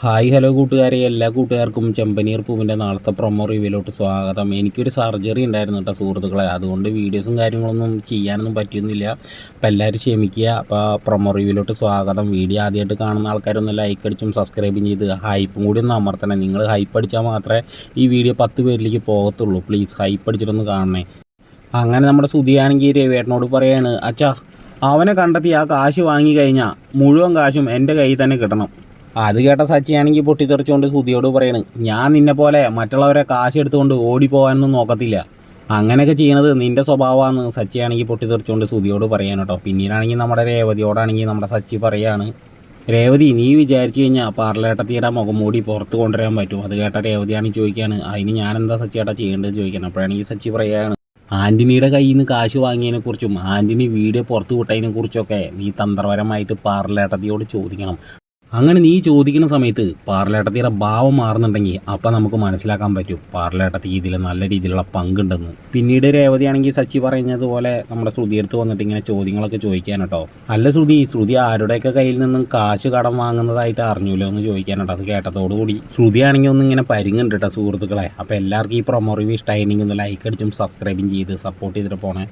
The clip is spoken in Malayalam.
ഹായ് ഹലോ കൂട്ടുകാരെ, എല്ലാ കൂട്ടുകാർക്കും ചെമ്പനീർ പൂവിൻ്റെ നാളത്തെ പ്രൊമോ റിവ്യൂലോട്ട് സ്വാഗതം. എനിക്കൊരു സർജറി ഉണ്ടായിരുന്നു കേട്ടോ സുഹൃത്തുക്കളെ, അതുകൊണ്ട് വീഡിയോസും കാര്യങ്ങളൊന്നും ചെയ്യാനൊന്നും പറ്റിയൊന്നുമില്ല. അപ്പോൾ എല്ലാവരും ക്ഷമിക്കുക. അപ്പോൾ പ്രൊമോ റിവ്യൂലോട്ട് സ്വാഗതം. വീഡിയോ ആദ്യമായിട്ട് കാണുന്ന ആൾക്കാരൊന്ന് ലൈക്ക് അടിച്ചും സബ്സ്ക്രൈബും ചെയ്ത് ഹൈപ്പും കൂടി ഒന്ന് അമർത്തണേ. നിങ്ങൾ ഹൈപ്പ് അടിച്ചാൽ മാത്രമേ ഈ വീഡിയോ 10 പേരിലേക്ക് പോകത്തുള്ളൂ. പ്ലീസ് ഹൈപ്പ് അടിച്ചിട്ടൊന്ന് കാണണേ. അങ്ങനെ നമ്മുടെ സുധിയാണെങ്കിൽ രവിയേട്ടനോട് പറയാണ്, അച്ഛാ അവനെ കണ്ടെത്തി ആ കാശ് വാങ്ങിക്കഴിഞ്ഞാൽ മുഴുവൻ കാശും എൻ്റെ കയ്യിൽ തന്നെ കിട്ടണം. അത് കേട്ട സച്ചിയാണെങ്കിൽ പൊട്ടിത്തെറിച്ചുകൊണ്ട് സുധിയോട് പറയണ്, ഞാൻ നിന്നെ പോലെ മറ്റുള്ളവരെ കാശ് എടുത്തുകൊണ്ട് ഓടിപ്പോകാനൊന്നും നോക്കത്തില്ല. അങ്ങനെയൊക്കെ ചെയ്യണത് നിൻ്റെ സ്വഭാവമാണെന്ന് സച്ചിയാണെങ്കിൽ പൊട്ടിത്തെറിച്ചുകൊണ്ട് സുധിയോട് പറയാൻ കേട്ടോ. പിന്നീടാണെങ്കിൽ നമ്മുടെ രേവതിയോടാണെങ്കിൽ നമ്മുടെ സച്ചി പറയാണ്, രേവതി നീ വിചാരിച്ചു കഴിഞ്ഞാൽ പാർലേട്ടത്തിയുടെ മുഖംമൂടി പുറത്ത് കൊണ്ടുവരാൻ പറ്റും. അത് കേട്ട രേവതിയാണെങ്കിൽ ചോദിക്കുകയാണ്, അതിന് ഞാനെന്താ സച്ചിയേട്ടാ ചെയ്യേണ്ടത് ചോദിക്കണം. അപ്പോഴാണെങ്കിൽ സച്ചി പറയുകയാണ്, ആൻ്റണിയുടെ കയ്യിൽ നിന്ന് കാശ് വാങ്ങിയതിനെക്കുറിച്ചും ആൻ്റണി വീഡിയോ പുറത്ത് വിട്ടതിനെക്കുറിച്ചൊക്കെ നീ തന്ത്രപരമായിട്ട് പാർലേട്ടത്തിയോട് ചോദിക്കണം. അങ്ങനെ നീ ചോദിക്കുന്ന സമയത്ത് പാർലേട്ടത്തിയുടെ ഭാവം മാറുന്നുണ്ടെങ്കിൽ അപ്പം നമുക്ക് മനസ്സിലാക്കാൻ പറ്റും പാർലേട്ടത്തി ഇതിൽ നല്ല രീതിയിലുള്ള പങ്കുണ്ടെന്ന്. പിന്നീട് രേവതിയാണെങ്കിൽ സച്ചി പറയുന്നതുപോലെ നമ്മുടെ ശ്രുതിയെടുത്ത് വന്നിട്ട് ഇങ്ങനെ ചോദ്യങ്ങളൊക്കെ ചോദിക്കാൻ കേട്ടോ. അല്ല ശ്രുതി ആരുടെയൊക്കെ കയ്യിൽ നിന്നും കാശ് കടം വാങ്ങുന്നതായിട്ട് അറിഞ്ഞൂലോ എന്ന് ചോദിക്കാൻ കേട്ടോ. അത് കേട്ടതോടുകൂടി ശ്രുതിയാണെങ്കിൽ ഒന്നും ഇങ്ങനെ പരിങ്ങുണ്ട് കേട്ടോ സുഹൃത്തുക്കളെ. അപ്പോൾ എല്ലാവർക്കും ഈ പ്രൊമോ റിവ്യൂ ഇഷ്ടമായിരുന്നെങ്കിൽ ഒന്ന് ലൈക്ക് അടിച്ചും സബ്സ്ക്രൈബും ചെയ്ത് സപ്പോർട്ട് ചെയ്തിട്ട് പോണേ.